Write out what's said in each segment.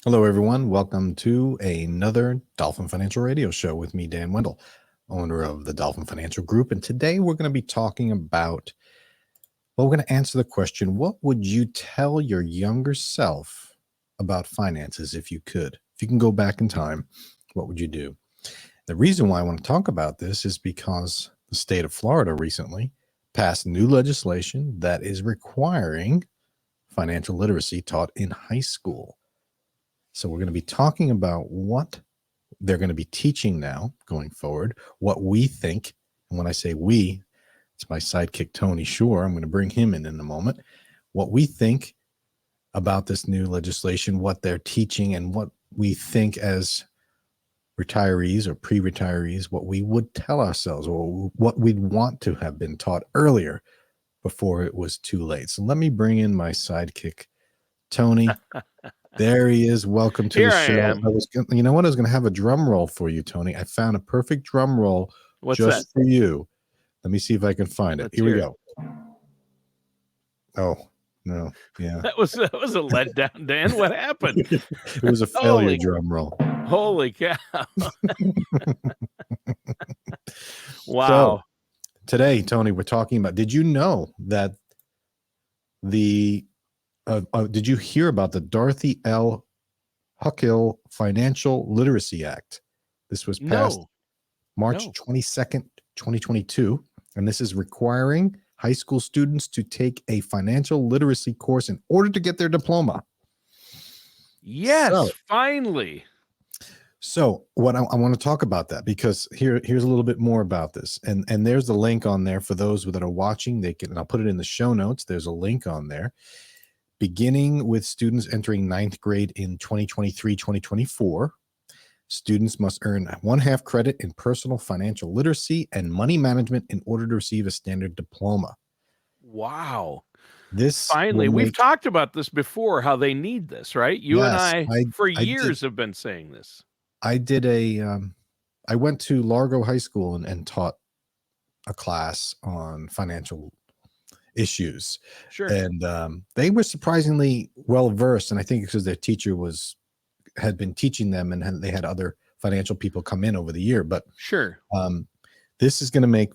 Hello, everyone. Welcome to another Dolphin Financial Radio Show with me, Dan Wendell, owner of the Dolphin Financial Group. And today we're going to be talking about, we're going to answer the question, what would you tell your younger self about finances if you could? If you can go back in time, what would you do? The reason why I want to talk about this is because the state of Florida recently passed new legislation that is requiring financial literacy taught in high school. So we're going to be talking about what they're going to be teaching now going forward, what we think. And when I say we, it's my sidekick, Tony Shore. I'm going to bring him in a moment. What we think about this new legislation, what they're teaching, and what we think as retirees or pre-retirees, what we would tell ourselves or what we'd want to have been taught earlier before it was too late. So let me bring in my sidekick, Tony. There he is. Welcome to Here the show. I am. I was going to have a drum roll for you, Tony. I found a perfect drum roll just for you. Let me see if I can find it. Here we go. Oh, no. Yeah. That was a letdown, Dan. What happened? It was a failure drum roll. Holy cow. Wow. So, today, Tony, we're talking about, did you know that did you hear about the Dorothy L. Huckell Financial Literacy Act? This was passed March 22nd, 2022, and this is requiring high school students to take a financial literacy course in order to get their diploma. Yes, finally. So what I want to talk about that, because here's a little bit more about this, and there's the link on there for those that are watching. And I'll put it in the show notes. There's a link on there. Beginning with students entering 9th grade in 2023-2024, students must earn 1/2 credit in personal financial literacy and money management in order to receive a standard diploma. Wow. This finally, we've talked about this before, how they need this, right? You and I for years have been saying this. I did I went to Largo High School and taught a class on financial issues. Sure. And they were surprisingly well versed, and I think because their teacher had been teaching them, and they had other financial people come in over the year. But sure, this is going to make,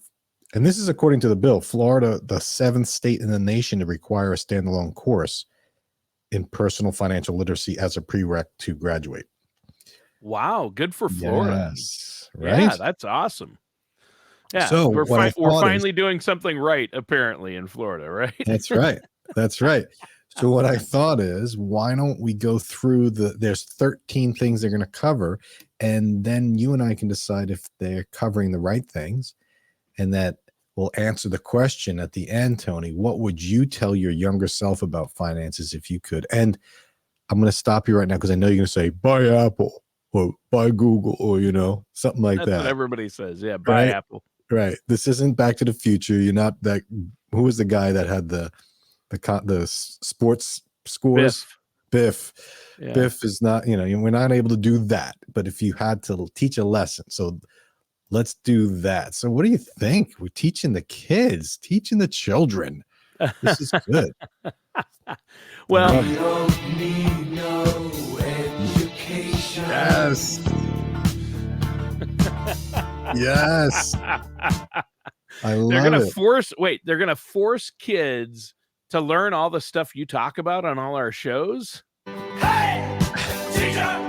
and this is according to the bill, Florida, the 7th state in the nation to require a standalone course in personal financial literacy as a prereq to graduate. Wow, good for Florida. Yes, right? Yeah, that's awesome. Yeah, so we're finally doing something right, apparently, in Florida, right? That's right. That's right. So what I thought is, why don't we go through there's 13 things they're going to cover, and then you and I can decide if they're covering the right things, and that will answer the question at the end, Tony. What would you tell your younger self about finances if you could? And I'm going to stop you right now because I know you're going to say, buy Apple or buy Google or, something like that. That's what everybody says. Yeah, buy Apple. Right. This isn't Back to the Future. You're not that. Who was the guy that had the sports scores? Biff. Yeah. Biff is not, we're not able to do that. But if you had to teach a lesson, so let's do that. So what do you think? We're teaching the kids, teaching the children. This is good. Well, we don't need no education. Yes. Yes. I love it. They're going to force kids to learn all the stuff you talk about on all our shows. Hey, teacher,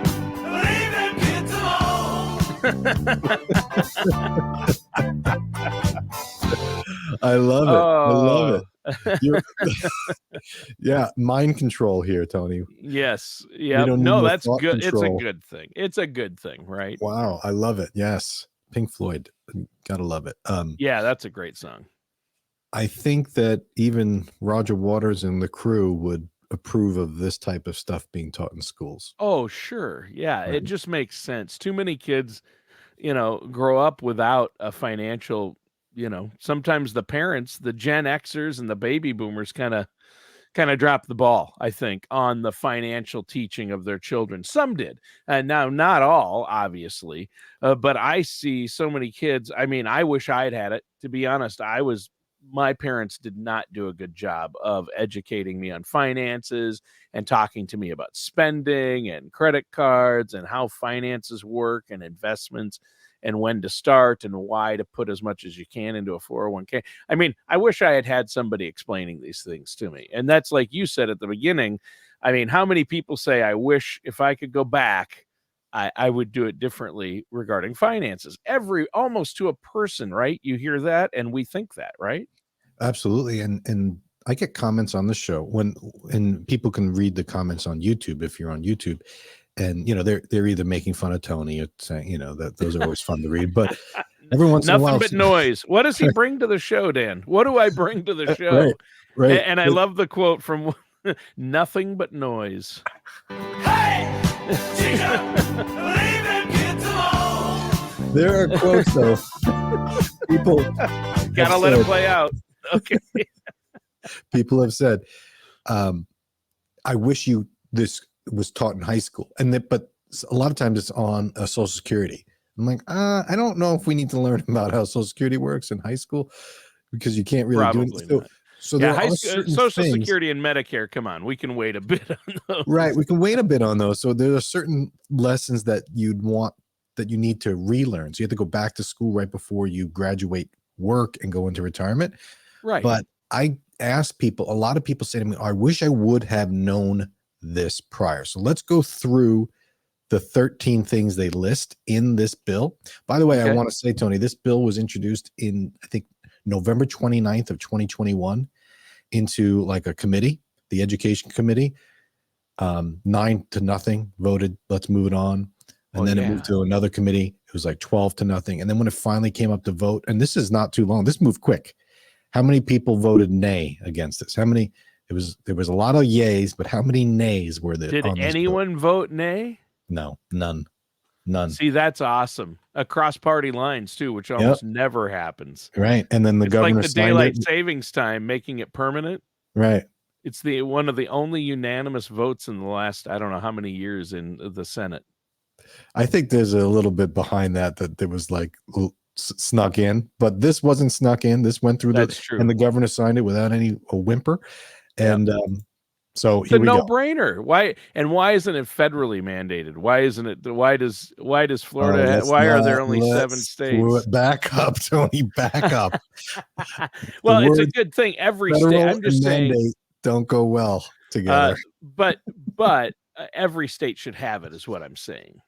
leave them kids alone. I love it. I love it. Yeah, mind control here, Tony. Yes. Yeah. No, that's good. Control. It's a good thing. It's a good thing, right? Wow, I love it. Yes. Pink Floyd. Gotta love it. Yeah, that's a great song. I think that even Roger Waters and the crew would approve of this type of stuff being taught in schools. Oh, sure. Yeah, right. It just makes sense. Too many kids, grow up without a financial, sometimes the parents, the Gen Xers and the baby boomers kind of dropped the ball, I think, on the financial teaching of their children. Some did. And now, not all, obviously, but I see so many kids. I mean, I wish I'd had it. To be honest, I was my parents did not do a good job of educating me on finances and talking to me about spending and credit cards and how finances work and investments and when to start and why to put as much as you can into a 401k. I mean, I wish I had had somebody explaining these things to me. And that's like you said at the beginning. I mean, how many people say, I wish if I could go back, I would do it differently regarding finances? Almost to a person, right? You hear that and we think that, right? Absolutely. And I get comments on the show and people can read the comments on YouTube if you're on YouTube. And they're either making fun of Tony or saying, that those are always fun to read. But every once in a while, Nothing but noise. What does he bring to the show, Dan? What do I bring to the show? Right. And I love the quote from nothing but noise. Hey, teacher, leave them kids alone. There are quotes though. People Gotta let it play out. Okay. People have said, I wish this was taught in high school. But a lot of times it's on Social Security. I'm like, I don't know if we need to learn about how Social Security works in high school because you can't really do it. So there are Social Security and Medicare, come on, we can wait a bit on those. Right, we can wait a bit on those. So there are certain lessons that you need to relearn. So you have to go back to school right before you graduate work and go into retirement. Right. But I ask people, a lot of people say to me, I wish I would have known this prior. So let's go through the 13 things they list in this bill. By the way, I want to say, Tony, this bill was introduced in, I think, November 29th of 2021 into like a committee, the education committee. 9-0 voted, let's move it on. And then it moved to another committee. It was like 12-0. And then when it finally came up to vote, and this is not too long, this moved quick. How many people voted nay against this? How many? There was a lot of yays, but how many nays were there? Did anyone vote nay? No, none. See, that's awesome. Across party lines too, which almost never happens. Right. And then the governor like the daylight savings time, making it permanent. Right. It's one of the only unanimous votes in the last, I don't know how many years in the Senate. I think there's a little bit behind that there was like snuck in, but this wasn't snuck in. This went through and the governor signed it without a whimper. And so it's a no-brainer. Why isn't it federally mandated? Why does Florida are there only 7 states? Back up, Tony, back up. Well, it's a good thing every state, I'm just saying, don't go well together. But every state should have it is what I'm saying.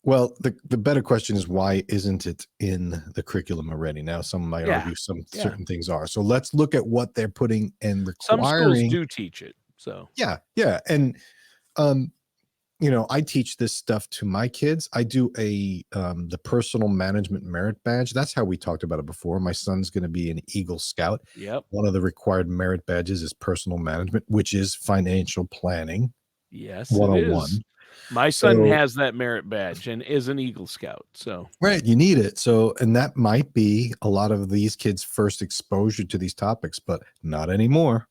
Well, the better question is, why isn't it in the curriculum already? Now, some might argue certain things are. So let's look at what they're putting and requiring. Some schools do teach it. So yeah. And I teach this stuff to my kids. I do the personal management merit badge. That's how we talked about it before. My son's going to be an Eagle Scout. Yep. One of the required merit badges is personal management, which is financial planning. Yes, 101. My son has that merit badge and is an Eagle Scout. So right, you need it. So, and that might be a lot of these kids' first exposure to these topics, but not anymore,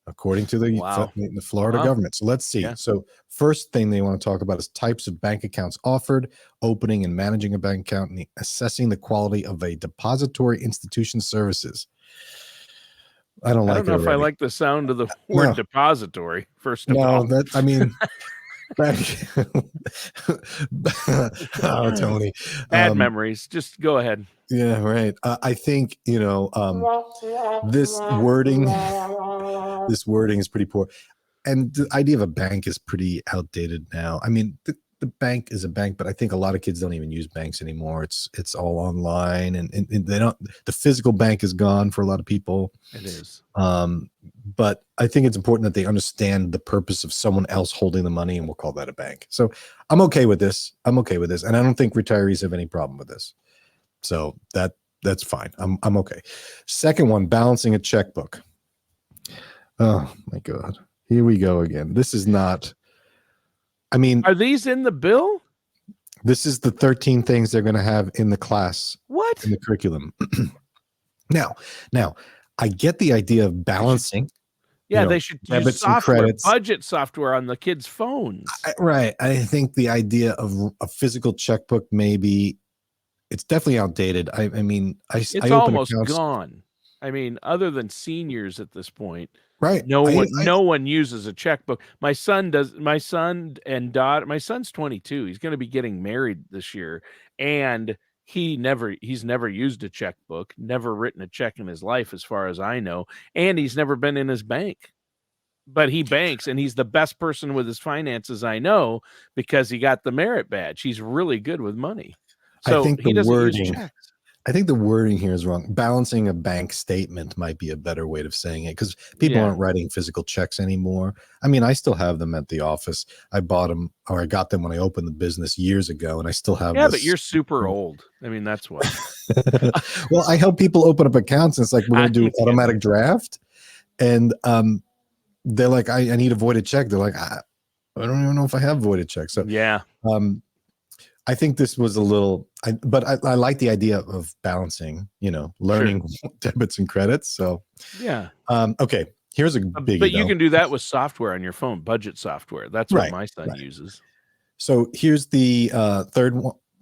according to the Florida government. So let's see. Yeah. So first thing they want to talk about is types of bank accounts offered, opening and managing a bank account, and assessing the quality of a depository institution services. I don't know if I like the sound of the word depository. First of all, oh, Tony, bad memories. Just go ahead. Yeah, right. I think this wording is pretty poor, and the idea of a bank is pretty outdated now. I mean, the bank is a bank, but I think a lot of kids don't even use banks anymore. It's all online, and they don't. The physical bank is gone for a lot of people. It is. But I think it's important that they understand the purpose of someone else holding the money, and we'll call that a bank. So I'm okay with this. And I don't think retirees have any problem with this. So that's fine. I'm okay. Second one, balancing a checkbook. Oh my God. Here we go again. This is not, are these in the bill? This is the 13 things they're going to have in the class. What? In the curriculum. Now, I get the idea of balancing. Yeah, they should use software, budget software on the kids' phones. Right. I think the idea of a physical checkbook, maybe it's definitely outdated. It's almost gone. I mean, other than seniors at this point, Right. no one uses a checkbook. My son does. My son and daughter. My son's 22. He's going to be getting married this year, and he's never used a checkbook, never written a check in his life, as far as I know, and he's never been in his bank. But he banks, and he's the best person with his finances I know because he got the merit badge. He's really good with money, I so think he the doesn't use wording. checks. I think the wording here is wrong. Balancing a bank statement might be a better way of saying it because people Yeah. aren't writing physical checks anymore. I mean, I still have them at the office. I bought them, or I got them when I opened the business years ago, and I still have Yeah, this. but you're super old. I mean, that's why. Well, I help people open up accounts, and it's like we're going to do I automatic draft, and they're like, I need a voided check. They're like, I don't even know if I have voided checks. So Yeah, I think this was a little, but I like the idea of balancing, learning debits and credits. So, yeah. okay, here's a biggie. But you though. can do that with software on your phone, budget software. That's what my son uses. So here's the third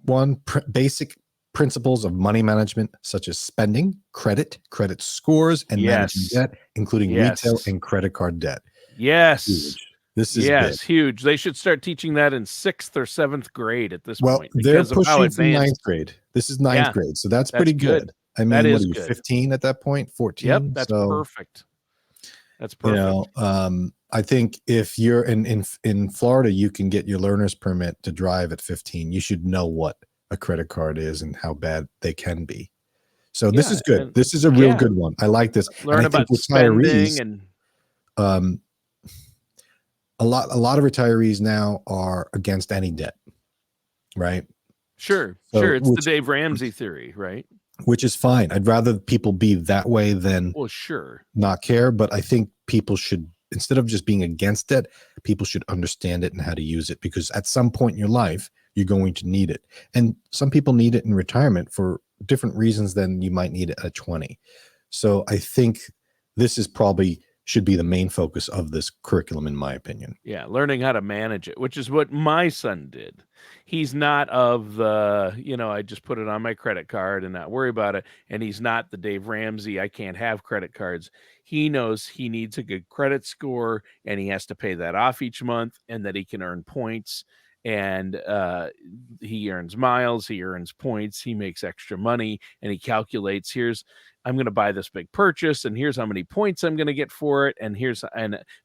one, basic principles of money management, such as spending, credit scores, and managing debt, including retail and credit card debt. Yes. Huge. This is big. Huge. They should start teaching that in 6th or 7th grade at this point. They're because of how pushing for advanced. 9th grade. This is 9th grade, so that's pretty good. good. I mean, That what is are you, good. 15 at that point? 14? Yep, that's perfect. That's perfect. I think if you're in Florida, you can get your learner's permit to drive at 15. You should know what a credit card is and how bad they can be. So this is good. This is a real good one. I like this. Learn about spending and a lot of retirees now are against any debt, right? Sure. It's the Dave Ramsey theory, right? Which is fine. I'd rather people be that way than not care. But I think people should, instead of just being against it, people should understand it and how to use it, because at some point in your life, you're going to need it. And some people need it in retirement for different reasons than you might need it at 20. So I think this is probably should be the main focus of this curriculum, in my opinion. Yeah, learning how to manage it, which is what my son did. He's not of the, I just put it on my credit card and not worry about it. And he's not the Dave Ramsey, I can't have credit cards. He knows he needs a good credit score and he has to pay that off each month, and that he can earn points. And he earns miles, he earns points, he makes extra money, and he calculates, I'm going to buy this big purchase, and here's how many points I'm going to get for it.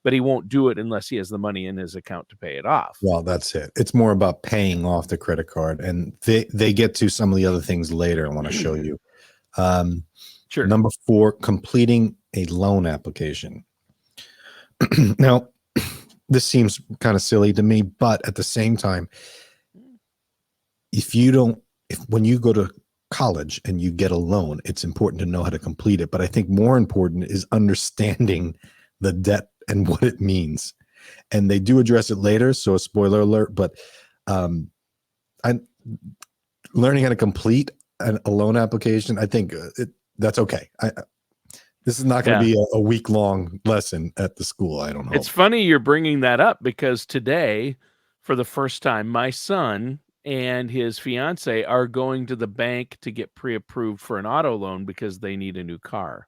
But he won't do it unless he has the money in his account to pay it off. Well, that's it. It's more about paying off the credit card, and they get to some of the other things later I want to show you. Sure. Number 4, completing a loan application. Now, this seems kind of silly to me, but at the same time, when you go to college and you get a loan, it's important to know how to complete it. But I think more important is understanding the debt and what it means. And they do address it later, so a spoiler alert, but learning how to complete a loan application, I think that's okay. This is not going to be a week-long lesson at the school. I don't know. It's funny you're bringing that up, because today, for the first time, my son and his fiance are going to the bank to get pre-approved for an auto loan because they need a new car.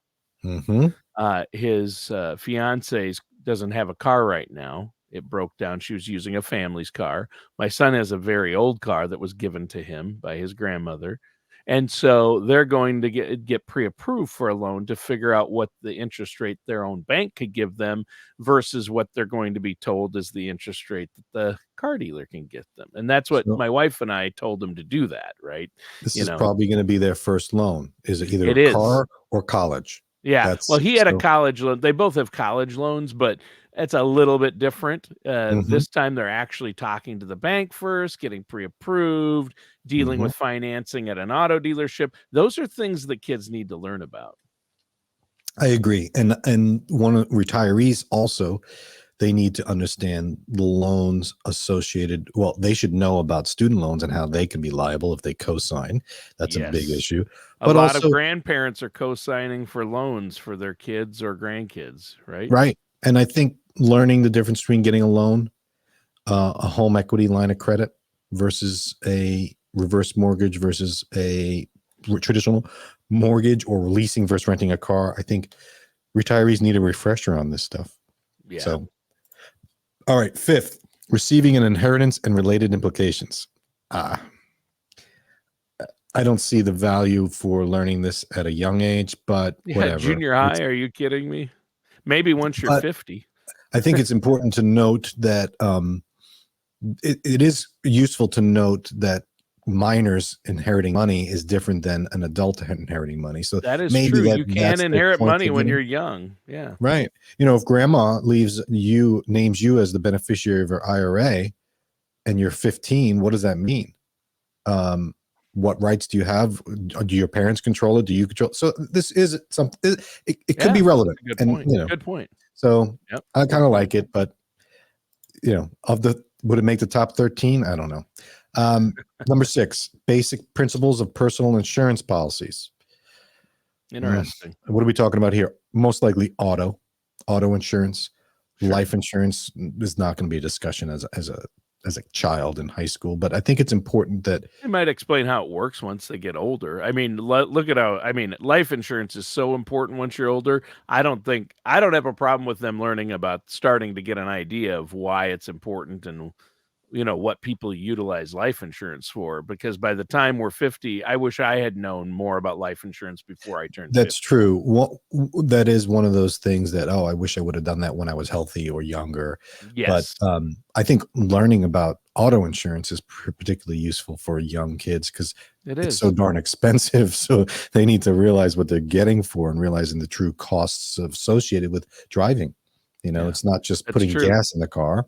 His fiance doesn't have a car right now. It broke down. She was using a family's car. My son has a very old car that was given to him by his grandmother. And so they're going to get pre-approved for a loan to figure out what the interest rate their own bank could give them versus what they're going to be told is the interest rate that the car dealer can get them. And that's what my wife and I told them to do that, right? This is probably going to be their first loan. Is it either a car or college? Yeah. Well, he had a college loan. They both have college loans, but it's a little bit different. This time they're actually talking to the bank first, getting pre-approved, dealing with financing at an auto dealership. Those are things that kids need to learn about. I agree. And one of retirees also, they need to understand the loans associated. Well, they should know about student loans and how they can be liable if they co-sign. That's a big issue. But a lot of grandparents are co-signing for loans for their kids or grandkids, right? Right. And I think learning the difference between getting a loan, a home equity line of credit versus a reverse mortgage versus a traditional mortgage or leasing versus renting a car. I think retirees need a refresher on this stuff. Yeah. So, all right. Fifth, receiving an inheritance and related implications. I don't see the value for learning this at a young age, but Yeah, whatever. junior high. Are you kidding me? Maybe once you're But 50. I think it's important to note that it is useful to note that minors inheriting money is different than an adult inheriting money. So That is maybe true. that You can that's the inherit point money they're when getting. you're young. Yeah. Right. If grandma names you as the beneficiary of her IRA and you're 15, what does that mean? What rights do you have? Do your parents control it? Do you control? So this is something, it could be relevant. Good And, point. Good point. so Yep. I kind of like it, but would it make the top 13? I don't know. Number 6, basic principles of personal insurance policies. Interesting. What are we talking about here? Most likely auto insurance. Sure. Life insurance is not going to be a discussion as a child in high school, but I think it's important that They might explain how it works once they get older. I mean, look at how, life insurance is so important once you're older. I don't have a problem with them learning about starting to get an idea of why it's important and, what people utilize life insurance for, because by the time we're 50, I wish I had known more about life insurance before I turned 50. That's true. Well, that is one of those things that, I wish I would have done that when I was healthy or younger. Yes. But I think learning about auto insurance is particularly useful for young kids because it's so darn expensive. So they need to realize what they're getting for and realizing the true costs associated with driving. It's not just putting gas in the car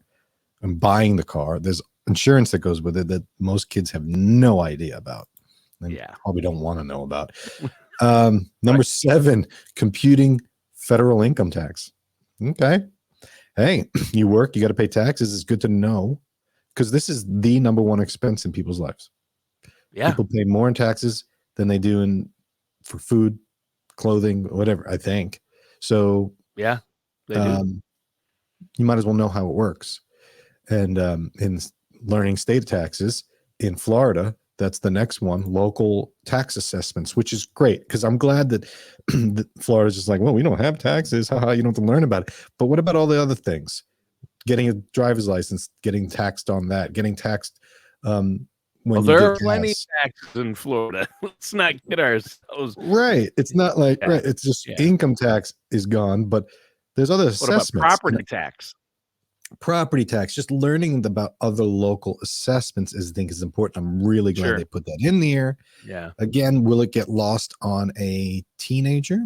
and buying the car. There's insurance that goes with it that most kids have no idea about. And probably don't want to know about. Number 7, computing federal income tax. Okay. Hey, you work, you got to pay taxes. It's good to know because this is the number one expense in people's lives. Yeah. People pay more in taxes than they do for food, clothing, whatever, I think. So yeah, they do. You might as well know how it works. And in learning state taxes in Florida, that's the next one, local tax assessments, which is great because I'm glad that Florida's just like, well, we don't have taxes. Haha, you don't have to learn about it. But what about all the other things? Getting a driver's license, getting taxed on that, getting taxed when there are plenty of taxes in Florida. Let's not get ourselves right. It's not like right. It's just income tax is gone, but there's other assessments. What about property tax? Property tax, just learning about other local assessments I think is important. I'm really glad they put that in there. Yeah. Again, will it get lost on a teenager?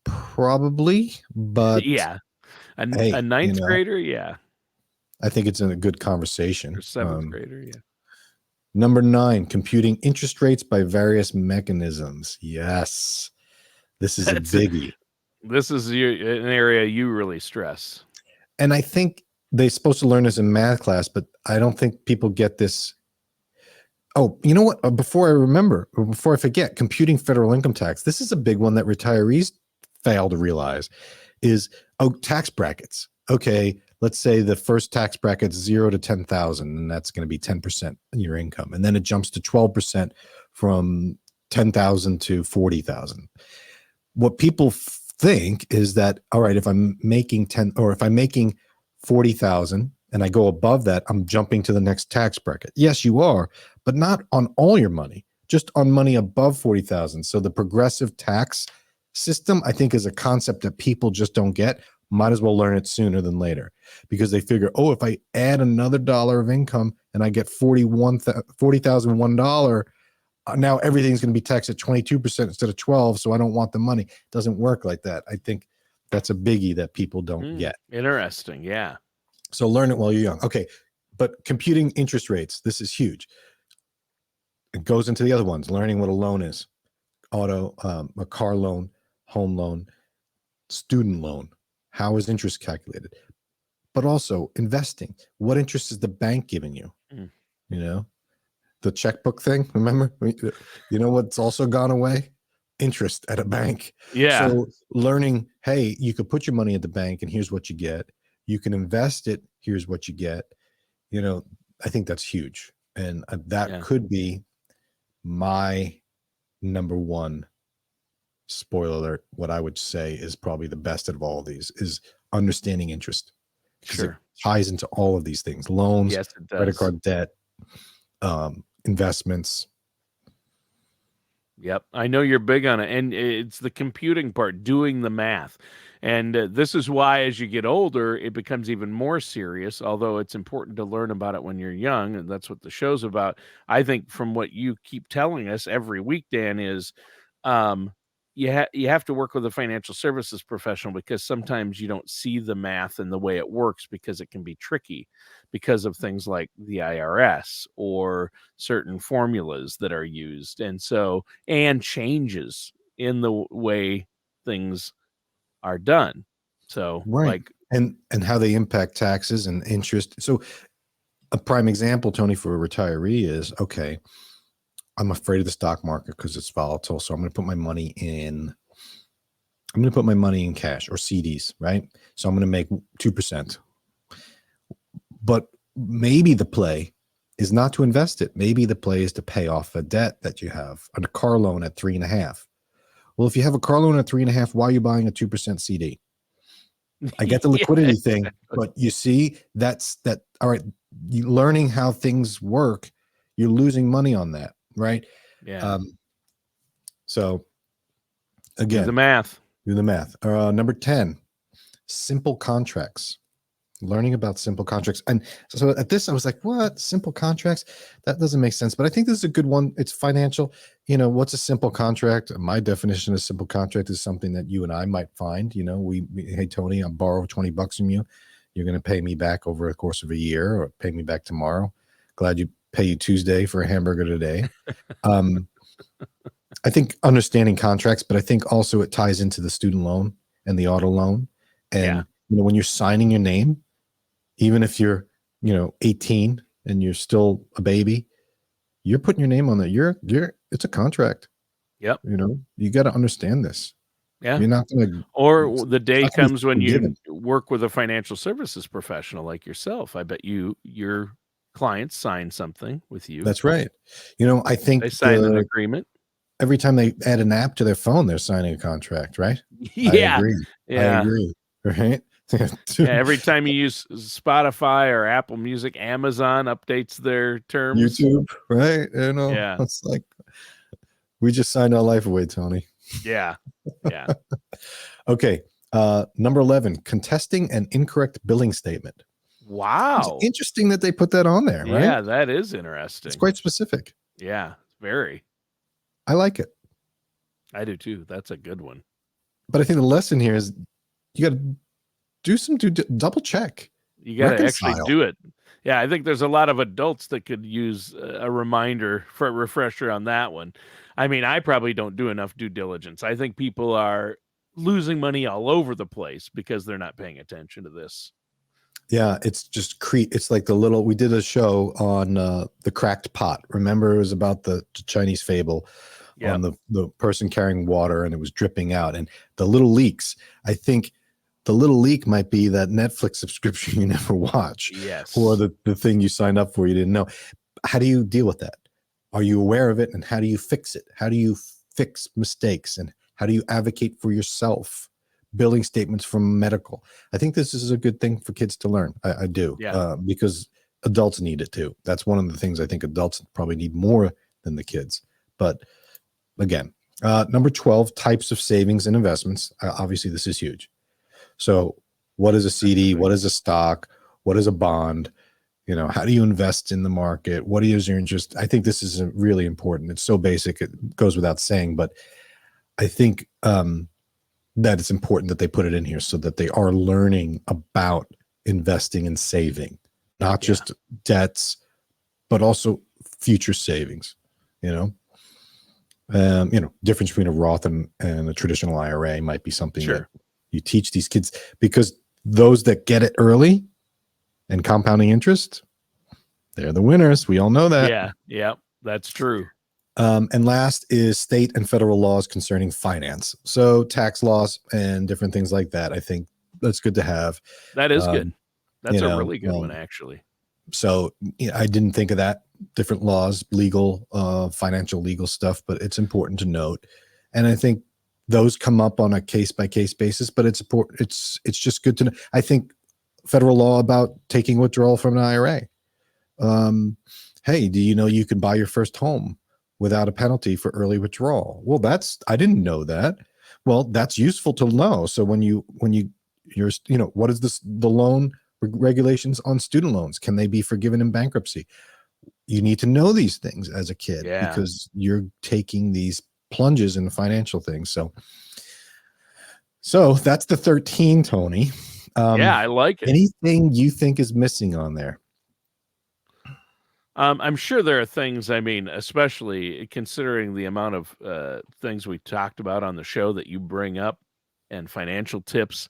Probably, but a ninth grader. Yeah. I think it's in a good conversation. Or 7th grader. Yeah. Number 9, computing interest rates by various mechanisms. Yes. This is a biggie. This is an area you really stress. And I think they're supposed to learn this in math class, but I don't think people get this. Oh, you know what? Before I forget, computing federal income tax. This is a big one that retirees fail to realize is, tax brackets. Okay, let's say the first tax bracket's 0 to 10,000, and that's going to be 10% of your income. And then it jumps to 12% from 10,000 to 40,000. What people think is that, all right, if I'm making 40,000 and I go above that, I'm jumping to the next tax bracket. Yes, you are, but not on all your money, just on money above 40,000. So the progressive tax system, I think, is a concept that people just don't get. Might as well learn it sooner than later because they figure, if I add another dollar of income and I get $40,001, now everything's going to be taxed at 22% instead of 12. So I don't want the money. It doesn't work like that. I think that's a biggie that people don't get. Interesting. Yeah. So learn it while you're young. Okay. But computing interest rates, this is huge. It goes into the other ones, learning what a loan is, a car loan, home loan, student loan. How is interest calculated? But also investing. What interest is the bank giving you? The checkbook thing, remember? You know what's also gone away? Interest at a bank. Yeah. So learning, hey, you could put your money at the bank and here's what you get. You can invest it, here's what you get. I think that's huge. And that could be my number one, spoiler alert, what I would say is probably the best of all of these is understanding interest. Because it ties into all of these things: loans, Yes, it credit does. card debt, investments. Yep. I know you're big on it. And it's the computing part, doing the math. And this is why, as you get older, it becomes even more serious, although it's important to learn about it when you're young. And that's what the show's about. I think from what you keep telling us every week, Dan, is um, you have to work with a financial services professional because sometimes you don't see the math and the way it works because it can be tricky because of things like the IRS or certain formulas that are used. And so, and changes in the way things are done. So, Right. like, And how they impact taxes and interest. So a prime example, Tony, for a retiree is, okay, I'm afraid of the stock market because it's volatile. So I'm going to put my money in cash or CDs, right? So I'm going to make 2%. But maybe the play is not to invest it. Maybe the play is to pay off a debt that you have, a car loan at 3.5. Well, if you have a car loan at 3.5, why are you buying a 2% CD? I get the liquidity thing, but you see, that's that. All right, you learning how things work, you're losing money on that, right? yeah, So do again, the math. do the math. Number 10, simple contracts. Learning about simple contracts. And so at this, I was like, what? Simple contracts? That doesn't make sense. But I think this is a good one. It's financial. You know, what's a simple contract? My definition of simple contract is something that you and I might find. You know, hey, Tony, I'll borrow $20 from you. You're going to pay me back over the course of a year or pay me back tomorrow. Glad you pay you Tuesday for a hamburger today. I think understanding contracts, but I think also it ties into the student loan and the auto loan. And, you know, when you're signing your name, even if you're, 18 and you're still a baby, you're putting your name on that. It's a contract. Yep. You know, you got to understand this. Yeah. You're not going to. Or the day comes when forgiven. you work with a financial services professional like yourself. I bet your clients sign something with you. That's right. You know, I think They sign an agreement. Every time they add an app to their phone, they're signing a contract, right? Yeah. I agree. Yeah. I agree. Right. Yeah, every time you use Spotify or Apple Music, Amazon updates their terms. YouTube, right? You know, Yeah. it's like we just signed our life away, Tony. Yeah. Yeah. Okay. Number 11, contesting an incorrect billing statement. Wow. It's interesting that they put that on there, right? Yeah, that is interesting. It's quite specific. Yeah, very. I like it. I do too. That's a good one. But I think the lesson here is you got to do some double check. You got to actually do it. Yeah, I think there's a lot of adults that could use a reminder for a refresher on that one. I mean, I probably don't do enough due diligence. I think people are losing money all over the place because they're not paying attention to this. Yeah, it's just it's like we did a show on the cracked pot. Remember, it was about the Chinese fable on the person carrying water and it was dripping out and the little leaks. I think the little leak might be that Netflix subscription you never watch. Yes. Or the thing you signed up for you didn't know. How do you deal with that? Are you aware of it and how do you fix it? How do you fix mistakes and how do you advocate for yourself? Billing statements from medical. I think this is a good thing for kids to learn. I do. Yeah. Because adults need it too. That's one of the things I think adults probably need more than the kids. But again, number 12, types of savings and investments. Obviously, this is huge. So what is a CD? What is a stock? What is a bond? You know, how do you invest in the market? What is your interest? I think this is really important. It's so basic. It goes without saying, but I think that it's important that they put it in here so that they are learning about investing and saving, not just debts, but also future savings, difference between a Roth and a traditional IRA might be something that you teach these kids, because those that get it early and compounding interest, they're the winners. We all know that. Yeah, that's true. And last is state and federal laws concerning finance. So tax laws and different things like that. I think that's good to have. That is good. That's a really good one, actually. So I didn't think of that different laws, legal, financial legal stuff, but it's important to note. And I think those come up on a case by case basis, but it's important. It's just good to know. I think federal law about taking withdrawal from an IRA. Hey, do you know you can buy your first home without a penalty for early withdrawal? Well, I didn't know that. Well, that's useful to know. So when you're, what is the loan regulations on student loans? Can they be forgiven in bankruptcy? You need to know these things as a kid because you're taking these plunges in financial things. So that's the 13, Tony. I like it. Anything you think is missing on there? I'm sure there are things, I mean, especially considering the amount of things we talked about on the show that you bring up and financial tips.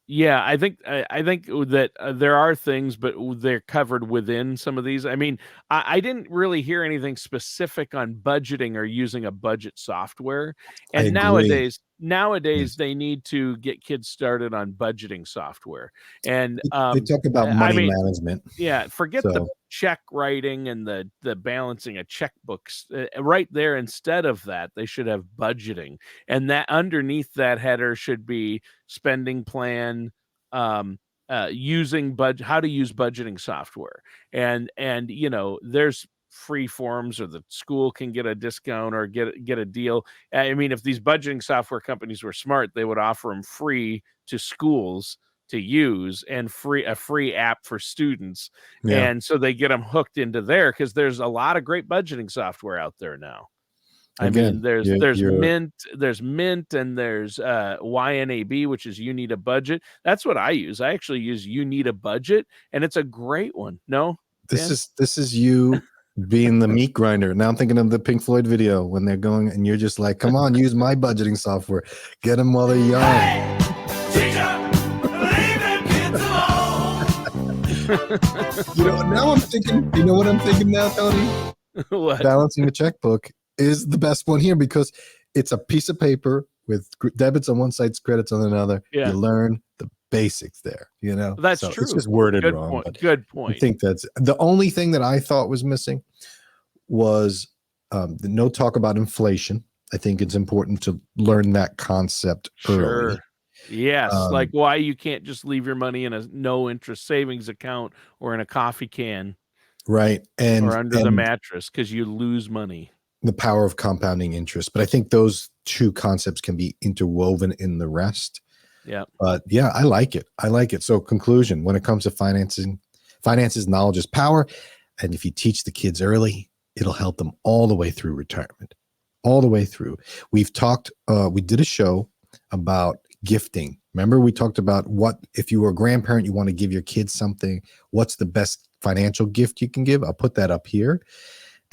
Yeah, I think that there are things, but they're covered within some of these. I mean, I didn't really hear anything specific on budgeting or using a budget software. And nowadays they need to get kids started on budgeting software. And they talk about money management. Yeah, forget the check writing and the balancing of checkbooks. Right there, instead of that, they should have budgeting, and that underneath that header should be spending plan, using how to use budgeting software, and there's free forms, or the school can get a discount or get a deal. I mean, if these budgeting software companies were smart, they would offer them free to schools to use, and a free app for students. And so they get them hooked into there, because there's a lot of great budgeting software out there now. I mean, there's Mint, and there's YNAB, which is You Need a Budget. That's what I use. I actually use You Need a Budget, and it's a great one. No, this is you being the meat grinder. Now I'm thinking of the Pink Floyd video when they're going, and you're just like, come on, use my budgeting software. Get them while they're young. Hey, teacher, leave them kids alone. Now I'm thinking, you know what I'm thinking now, Tony? What? Balancing a checkbook is the best one here, because it's a piece of paper with debits on one side, credits on another. Yeah. You learn the basics there, That's so true. It's just worded Good wrong. Point. Good point. I think that's the only thing that I thought was missing was the no talk about inflation. I think it's important to learn that concept early. Sure. Yes, like why you can't just leave your money in a no interest savings account or in a coffee can, right? And or under the mattress, because you lose money. The power of compounding interest. But I think those two concepts can be interwoven in the rest. Yeah. But yeah, I like it. So conclusion, when it comes to finances, knowledge is power. And if you teach the kids early, it'll help them all the way through retirement, all the way through. We've talked, we did a show about gifting. Remember, we talked about what, if you were a grandparent, you want to give your kids something, what's the best financial gift you can give? I'll put that up here.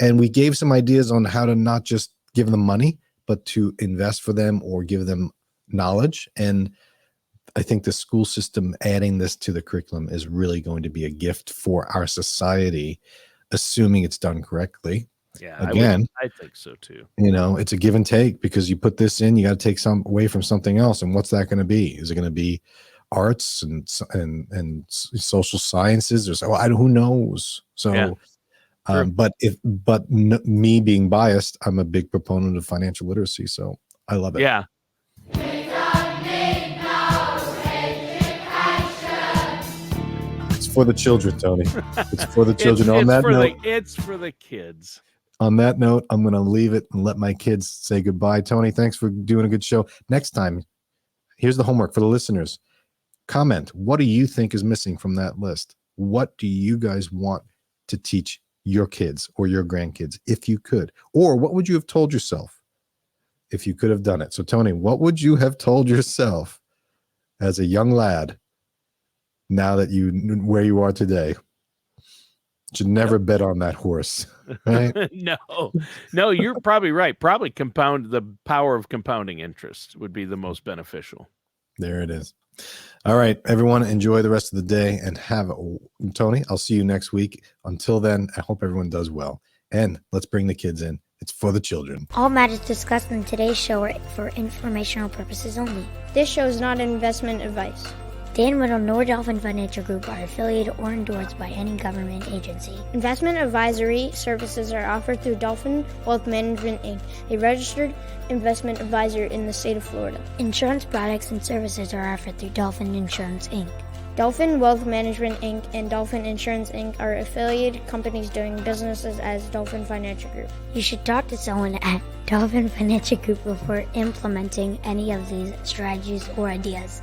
And we gave some ideas on how to not just give them money, but to invest for them or give them knowledge. And I think the school system adding this to the curriculum is really going to be a gift for our society, assuming it's done correctly. Yeah, again, I think so too. It's a give and take, because you put this in, you got to take some away from something else. And what's that going to be? Is it going to be arts and social sciences, or so? Who knows? So, yeah. Me being biased, I'm a big proponent of financial literacy, so I love it. Yeah. It's for the children, Tony. It's for the children. It's for the kids. On that note, I'm going to leave it and let my kids say goodbye. Tony, thanks for doing a good show. Next time, here's the homework for the listeners. Comment, what do you think is missing from that list? What do you guys want to teach your kids or your grandkids, if you could? Or what would you have told yourself if you could have done it? So, Tony, what would you have told yourself as a young lad now that where you are today? Should never bet on that horse, right? No, you're probably right. Probably the power of compounding interest would be the most beneficial. There it is. All right, everyone, enjoy the rest of the day, and Tony, I'll see you next week. Until then, I hope everyone does well. And let's bring the kids in. It's for the children. All matters discussed in today's show are for informational purposes only. This show is not investment advice. Dan Whittle nor Dolphin Financial Group are affiliated or endorsed by any government agency. Investment advisory services are offered through Dolphin Wealth Management, Inc., a registered investment advisor in the state of Florida. Insurance products and services are offered through Dolphin Insurance, Inc. Dolphin Wealth Management, Inc. and Dolphin Insurance, Inc. are affiliated companies doing businesses as Dolphin Financial Group. You should talk to someone at Dolphin Financial Group before implementing any of these strategies or ideas.